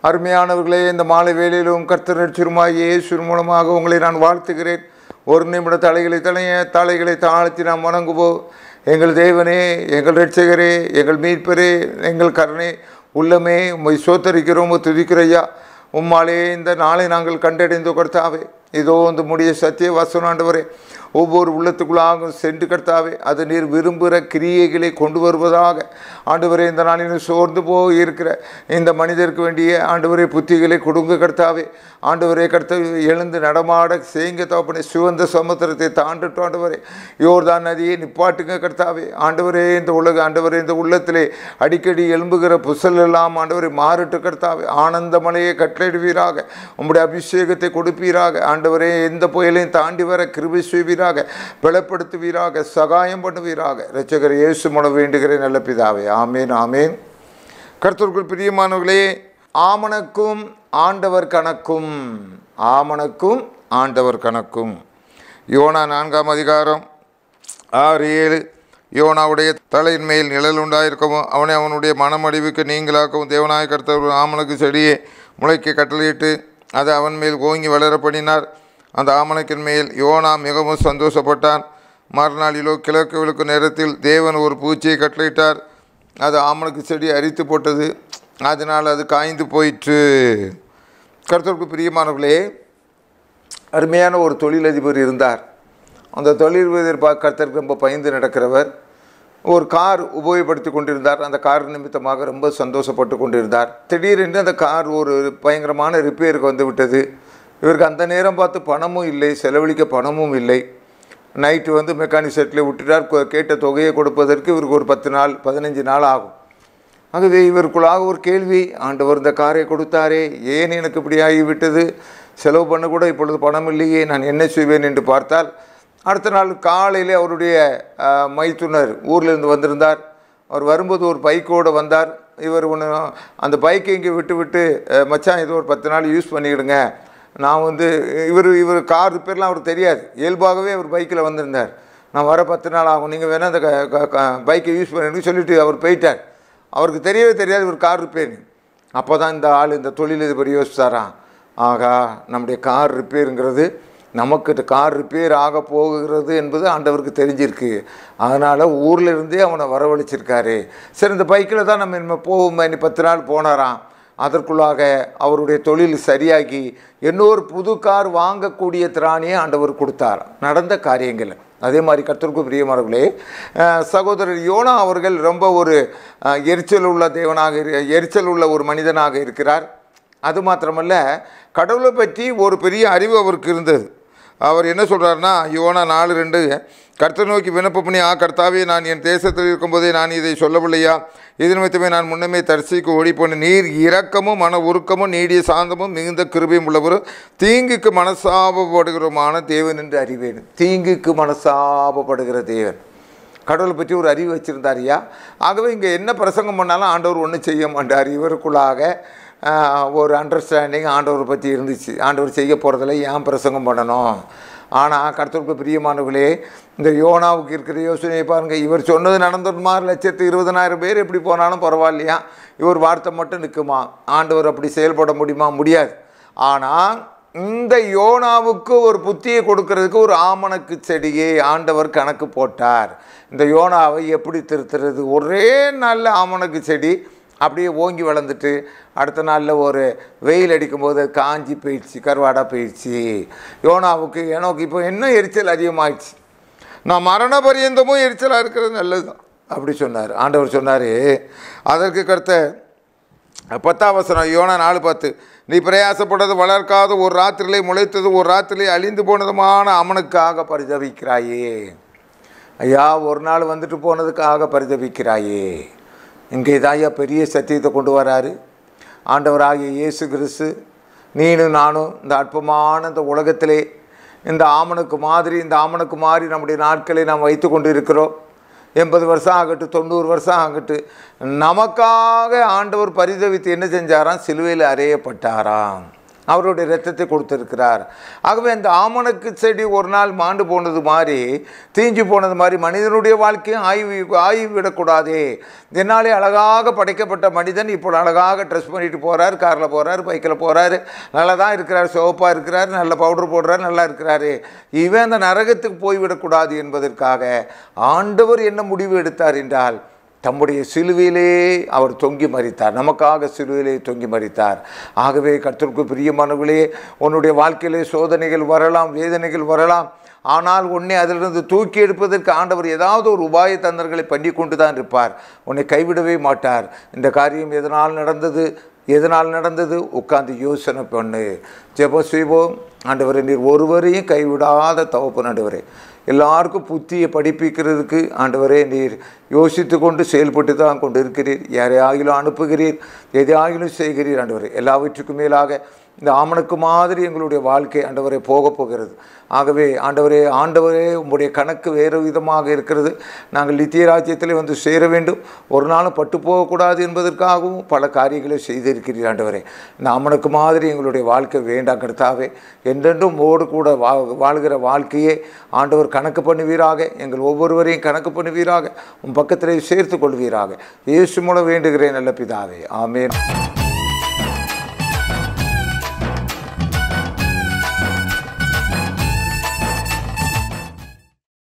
அருமையானவர்களே, இந்த மாலை வேளையிலும் கர்த்தர் ரட்சகருமாகிய இயேசுவின் மூலமாக உங்களை நான் வாழ்த்துகிறேன். ஒரு நிமிட தலைகளை தாழ்த்தி நாம் வணங்குவோம். எங்கள் தேவனே, எங்கள் ரட்சகரே, எங்கள் மீட்பரே, எங்கள் கருணை உள்ளமே, உம்மை சோத்தரிக்கிறோம், துதிக்கிறையா. உம்மாலே இந்த நாளை நாங்கள் கண்டடைந்து கர்த்தாவே. இதோ இந்த முடிய சத்திய வசனம் ஆண்டவரே, ஒவ்வொரு உள்ளத்துக்குள்ளாக சென்று கர்த்தாவே, அது நீர் விரும்புகிற கிரியைகளை கொண்டு வருவதாக ஆண்டவரே. இந்த நாளில் சோர்ந்து போய் இருக்கிற இந்த மனிதருக்கு வேண்டிய ஆண்டவரே புத்திகளை கொடுங்க கர்த்தாவே. ஆண்டவரே எழுந்து நடமாட செய்யுங்க தகப்பனே. சிவந்த சமுத்திரத்தை தாண்டட்டும் ஆண்டவரே. யோர்தான் நதியை நிப்பாட்டுங்க கர்த்தாவே. ஆண்டவரே இந்த ஆண்டவரே இந்த உள்ளத்திலே அடிக்கடி எழும்புகிற புசல் எல்லாம் ஆண்டவரை மாறிட்டு கர்த்தாவே. ஆனந்த மலையை கட்டளையிடுவீராக. உம்முடைய அபிஷேகத்தை கொடுப்பீராக. ஆண்டவரே எந்த புயலையும் தாண்டி வர கிருபை செய்வீராக, பலப்படுத்துவீராக, சகாயம் பண்ணுவீராக. இரட்சகர் இயேசு மூலம் வேண்டுகிறேன் நல்ல பிதாவே. ஆமேன், ஆமேன். கர்த்தருக்குள் பிரியமானவர்களே, ஆமணக்கும் ஆண்டவர் கணக்கும், ஆமணக்கும் ஆண்டவர் கணக்கும். யோனா 4ஆம் அதிகாரம் 6-7. யோனாவுடைய தலையின் மேல் நிழல் உண்டாயிருக்கவும் அவனை அவனுடைய மனமடிவுக்கு நீங்களாக்கவும் தேவனாய கர்த்தர் ஆமணக்கு செடியை முளைக்க கட்டளையிட்டு அது அவன் மேல் ஓங்கி வளர பண்ணினார். அந்த ஆமணக்கின் மேல் யோனா மிகவும் சந்தோஷப்பட்டான். மறுநாளிலோ கிழக்கு விழுக்கும் நேரத்தில் தேவன் ஒரு பூச்சியை கட்டளையிட்டார். அது ஆமணக்கு செடி அரித்து போட்டது. அதனால் அது காய்ந்து போயிற்று. கர்த்தருக்கு பிரியமானவர்களே, அருமையான ஒரு தொழிலதிபர் இருந்தார். அந்த தொழிலதிபர் கர்த்தருக்கு ரொம்ப பயந்து நடக்கிறவர். ஒரு கார் உபயோகப்படுத்தி கொண்டிருந்தார். அந்த கார் நிமித்தமாக ரொம்ப சந்தோஷப்பட்டு கொண்டிருந்தார். திடீரென்று அந்த கார் ஒரு பயங்கரமான ரிப்பேருக்கு வந்து விட்டது. இவருக்கு அந்த நேரம் பார்த்து பணமும் இல்லை, செலவழிக்க பணமும் இல்லை. நைட்டு மெக்கானிக் செட்டில் விட்டுட்டார். கேட்ட தொகையை கொடுப்பதற்கு இவருக்கு ஒரு 10 நாள் 15 நாள் ஆகும். ஆகவே இவருக்குள்ளாக ஒரு கேள்வி, ஆண்டவர் இந்த காரை கொடுத்தாரே, ஏன் எனக்கு இப்படி ஆகிவிட்டது? செலவு பண்ண கூட இப்பொழுது பணம் இல்லையே, நான் என்ன செய்வேன் என்று பார்த்தால், அடுத்த நாள் காலையில் அவருடைய மைத்துனர் ஊர்லேருந்து வந்திருந்தார். அவர் வரும்போது ஒரு பைக்கோடு வந்தார். இவர் அந்த பைக்கை இங்கே விட்டு மச்சான் இது ஒரு 10 நாள் யூஸ் பண்ணிக்கிடுங்க, நான் இவர் கார் ரிப்பேர்லாம் அவருக்கு தெரியாது. இயல்பாகவே அவர் பைக்கில் வந்திருந்தார். நான் வர 10 நாள் ஆகும், நீங்கள் வேணால் அந்த பைக்கை யூஸ் பண்ணிட்டு சொல்லிவிட்டு அவர் போயிட்டார். அவருக்கு தெரியவே தெரியாது இவர் கார் ரிப்பேர். அப்போ தான் இந்த ஆள், இந்த தொழிலதிபர் யோசிச்சாராம், ஆகா நம்முடைய கார் ரிப்பேருங்கிறது, நமக்கு கார் ரிப்பேர் ஆக போகிறது என்பது ஆண்டவருக்கு தெரிஞ்சிருக்கு. அதனால் ஊரில் இருந்தே அவனை வரவழைச்சிருக்காரு. சரி, இந்த பைக்கில் தான் நம்ம இனிமேல் போவோம். இனி 10 நாள் போனாராம். அதற்குள்ளாக அவருடைய தொழில் சரியாகி இன்னொரு புது கார் வாங்கக்கூடிய திராணியை ஆண்டவர் கொடுத்தார். நடந்த காரியங்கள் அதே மாதிரி. கர்த்தருக்கு பிரியமானவர்களே, சகோதரர் யோனா அவர்கள் ரொம்ப ஒரு எரிச்சல் உள்ள ஒரு மனிதனாக இருக்கிறார். அது மாத்திரமல்ல, கடவுளை பற்றி ஒரு பெரிய அறிவு அவருக்கு இருந்தது. அவர் என்ன சொல்கிறாருன்னா, யோனா 4:2, கர்த்தர் நோக்கி விண்ணப்பம் பண்ணி, கர்த்தாவே, நான் என் தேசத்தில் இருக்கும்போதே நான் இதை சொல்லவில்லையா? இது நிமித்தமே நான் முன்னமே தரிசிக்கு ஓடிப்போன நீர் இரக்கமும் மன உருக்கமும் நீடிய சாந்தமும் மிகுந்த கிருபையும் உள்ளவரும் தீங்குக்கு மனசாபப்படுகிறோமான தேவன் என்று அறிவேன். தீங்குக்கு மனசாபப்படுகிற தேவன். கடவுளை பற்றி ஒரு அறிவு வச்சுருந்தாரியா. ஆகவே இங்கே என்ன பிரசங்கம் பண்ணாலும் ஆண்டவர் ஒன்றும் செய்ய மாட்டார். இவருக்குள்ளாக ஒரு அண்டர்ஸ்டாண்டிங் ஆண்டவரை பற்றி இருந்துச்சு. ஆண்டவர் செய்ய போகிறதில்ல, ஏன் பிரசங்கம் பண்ணணும்? ஆனால் கர்த்தருக்கு பிரியமானவர்களே, இந்த யோனாவுக்கு இருக்கிற யோசனையை பாருங்கள். இவர் சொன்னது நடந்துமா? 1,20,000 பேர் எப்படி போனாலும் பரவாயில்லையா, இவர் வார்த்தை மட்டும் நிற்குமா? ஆண்டவர் அப்படி செயல்பட முடியுமா? முடியாது. ஆனால் இந்த யோனாவுக்கு ஒரு புத்தியை கொடுக்கறதுக்கு ஒரு ஆமணக்கு செடியை ஆண்டவர் கணக்கு போட்டார். இந்த யோனாவை எப்படி திருத்துறது? ஒரே நல்ல ஆமணக்கு செடி அப்படியே ஓங்கி வளர்ந்துட்டு அடுத்த நாளில் ஒரு வெயில் அடிக்கும்போது காஞ்சி போயிடுச்சு, கருவாடாக போயிடுச்சு. யோனாவுக்கு எனக்கு இப்போ இன்னும் எரிச்சல் அதிகமாகிடுச்சு. நான் மரண பரியந்தமும் எரிச்சலாக இருக்கிறது நல்லது தான் அப்படி சொன்னார். ஆண்டவர் சொன்னார். அதற்கு கர்த்தர் 10ஆம் வசனம், யோனா 4:10, நீ பிரயாசப்பட்டது வளர்க்காத ஒரு ராத்திரிலே முளைத்தது ஒரு ராத்திரிலே அழிந்து போனதுமான அமனுக்காக பரிதவிக்கிறாயே. ஐயா, ஒரு நாள் வந்துட்டு போனதுக்காக பரிதவிக்கிறாயே. இங்கே தாயா பெரிய சத்தியத்தை கொண்டு வராரு ஆண்டவராகிய இயேசு கிறிஸ்து. நீனும் நானும் இந்த அற்பமான இந்த உலகத்திலே இந்த ஆமணக்கு மாதிரி நம்முடைய நாட்களை நாம் வைத்து கொண்டு இருக்கிறோம். 80 வருஷம் ஆகட்டும், 90 வருஷம் ஆகட்டும், நமக்காக ஆண்டவர் பரிதவித்து என்ன செஞ்சாராம்? சிலுவையில் அறையப்பட்டாராம். அவருடைய இரத்தத்தை கொடுத்திருக்கிறார். ஆகவே அந்த ஆமணக்கு செடி ஒரு நாள் மாண்டு போனது மாதிரி, தீஞ்சு போனது மாதிரி மனிதனுடைய வாழ்க்கையும் ஆகிவிடக்கூடாதே. இதனாலே அழகாக படைக்கப்பட்ட மனிதன் இப்போ அழகாக ட்ரெஸ் பண்ணிட்டு போகிறார், காரில் போகிறார், பைக்கில் போகிறாரு, நல்லா தான் இருக்கிறார், சிவப்பாக இருக்கிறார், நல்ல பவுடர் போடுறார், நல்லா இருக்கிறாரு. இவன் அந்த நரகத்துக்கு போய்விடக்கூடாது என்பதற்காக ஆண்டவர் என்ன முடிவு எடுத்தார் என்றால், தம்முடைய சிலுவையிலே அவர் தொங்கி மரித்தார், நமக்காக சிலுவையிலே தொங்கி மரித்தார். ஆகவே கர்த்தருக்கு பிரியமானவர்களே, உன்னுடைய வாழ்க்கையிலே சோதனைகள் வரலாம், வேதனைகள் வரலாம். ஆனால் உன்னை அதிலிருந்து தூக்கி எடுப்பதற்கு ஆண்டவர் ஏதாவது ஒரு உபாய தந்திரங்களை பண்ணி கொண்டு தான் இருப்பார். உன்னை கைவிடவே மாட்டார். இந்த காரியம் எதனால் நடந்தது உட்கார்ந்து யோசனை பண்ணு, ஜெபம் செய்வோம். ஆண்டவரே, நீர் ஒருவரையும் கைவிடாத தகப்பன் ஆண்டவரே, எல்லாருக்கும் புத்தியை படிப்பிக்கிறதுக்கு ஆண்டவரே நீர் யோசித்து கொண்டு செயல்பட்டு தான் கொண்டு இருக்கிறீர். யாரையாகிலும் அனுப்புகிறீர், எதையாகிலும் செய்கிறீர். ஆண்டவரே, எல்லாவற்றுக்கும் மேலாக இந்த ஆமணக்கு மாதிரி எங்களுடைய வாழ்க்கை ஆண்டவரே போக போகிறது. ஆகவே ஆண்டவரே உம்முடைய கணக்கு வேறு விதமாக இருக்கிறது. நாங்கள் நித்திய ராஜ்யத்தில் வந்து சேர வேண்டும், ஒரு நாளும் பட்டு போகக்கூடாது என்பதற்காகவும் பல காரியங்களை செய்திருக்கிறீர். ஆண்டவரே, இந்த ஆமணக்கு மாதிரி எங்களுடைய வாழ்க்கை வேண்டாம் கர்த்தாவே. என்றென்றும் ஓடு கூட வாழ்கிற வாழ்க்கையே ஆண்டவர் கணக்கு பண்ணுவீராக. எங்கள் ஒவ்வொருவரையும் கணக்கு பண்ணுவீராக. உன் பக்கத்திலே சேர்த்து கொள்வீராக. இயேசு மூலம் வேண்டுகிறேன் நல்ல பிதாவே, ஆமென்.